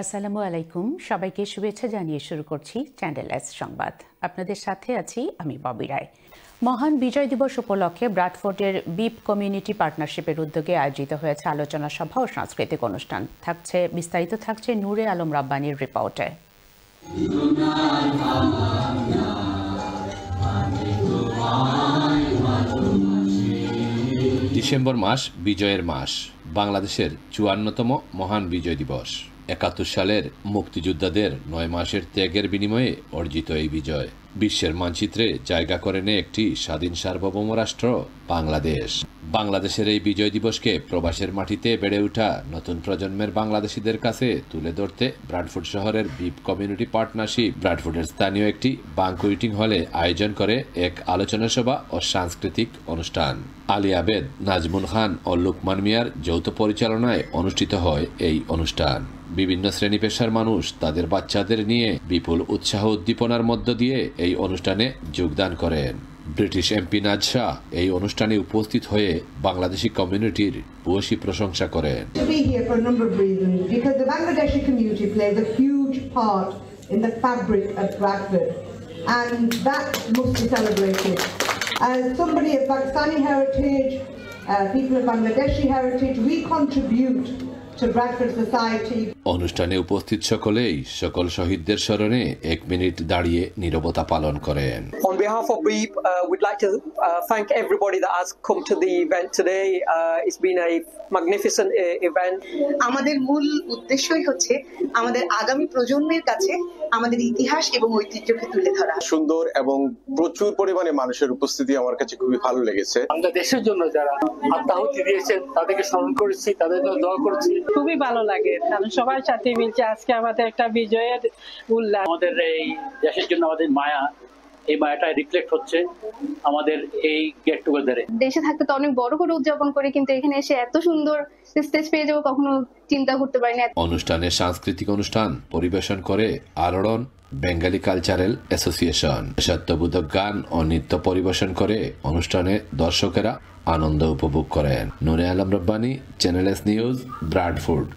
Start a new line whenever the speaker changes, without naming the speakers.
আসসালামু আলাইকুম, সবাইকে শুভেচ্ছা জানিয়ে শুরু করছি চ্যানেল এস সংবাদ। আপনাদের সাথে আছি আমি ববি রায়। মহান বিজয় দিবস উপলক্ষে ব্র্যাডফোর্ডের বিপ কমিউনিটি পার্টনারশিপের উদ্যোগে আয়োজিত হয়েছে আলোচনা সভা ও সাংস্কৃতিক অনুষ্ঠান। বিস্তারিত থাকছে নূরে আলম রাব্বানীর রিপোর্টে।
ডিসেম্বর মাস বিজয়ের মাস, বাংলাদেশের ৫৪তম মহান বিজয় দিবস। ৭১ সালের মুক্তিযোদ্ধাদের ৯ মাসের ত্যাগের বিনিময়ে অর্জিত এই বিজয় বিশ্বের মানচিত্রে জায়গা করে নেয় একটি স্বাধীন সার্বভৌম রাষ্ট্র বাংলাদেশ। বাংলাদেশের এই বিজয় দিবসকে প্রবাসের মাটিতে বেড়ে ওঠা নতুন প্রজন্মের বাংলাদেশিদের কাছে তুলে ধরতে ব্র্যাডফোর্ড শহরের বিপ কমিউনিটি পার্টনারশিপ ব্র্যাডফোর্ডের স্থানীয় একটি ব্যাংকুয়েটিং হলে আয়োজন করে এক আলোচনা সভা ও সাংস্কৃতিক অনুষ্ঠান। আলী আবেদ, নাজমুল খান ও লুকমান মিয়ার যৌথ পরিচালনায় অনুষ্ঠিত হয় এই অনুষ্ঠান। বিভিন্ন শ্রেণী পেশার মানুষ তাদের বাচ্চাদের নিয়ে বিপুল উৎসাহ উদ্দীপনার মধ্য দিয়ে এই অনুষ্ঠানে যোগদান করেন। ব্রিটিশ এমপি নাজ শাহ এই অনুষ্ঠানে উপস্থিত হয়ে বাংলাদেশি কমিউনিটির ভূয়সী প্রশংসা করেন।
As somebody of Pakistani heritage, people of Bangladeshi heritage, we contribute to Bradford society.
অনুষ্ঠানে উপস্থিত সকলেই সকল শহীদদের স্মরণে 1 মিনিট দাঁড়িয়ে নীরবতা পালন করেন।
On behalf of BEEP, we'd like to thank everybody that has come to the event today. It's been a magnificent event.
আমাদের মূল উদ্দেশ্যই হচ্ছে আমাদের আগামী প্রজন্মের কাছে আমাদের ইতিহাস এবং ঐতিহ্যকে তুলে ধরা।
সুন্দর এবং প্রচুর পরিমাণে মানুষের উপস্থিতি আমার কাছে খুবই ভালো লেগেছে।
আমরা দেশের জন্য যারা আত্মাহুতি দিয়েছেন তাদেরকে স্মরণ করেছি, তাদের জন্য দোয়া করছি।
খুবই ভালো লাগে কারণ সবার সাথে মিলছে আজকে আমাদের একটা বিজয়ের উল্লাস।
আমাদের এই দেশের জন্য আমাদের মায়া, এই মায়াটা রিফ্লেক্ট হচ্ছে আমাদের এই গেট টুগেদারে।
দেশে থাকতে তো অনেক বড় করে উদযাপন করি, কিন্তু এখানে এসে এত সুন্দর স্টেজ পেয়ে যাবো কখনো চিন্তা করতে পারিনি।
অনুষ্ঠানে সাংস্কৃতিক অনুষ্ঠান পরিবেশন করে আলোড়ন বেঙ্গলি কালচারাল অ্যাসোসিয়েশন। দেশাত্মবোধক গান ও নৃত্য পরিবেশন করে অনুষ্ঠানে দর্শকেরা আনন্দ উপভোগ করেন। Nure Alam Rabbani, channel S news, Bradford.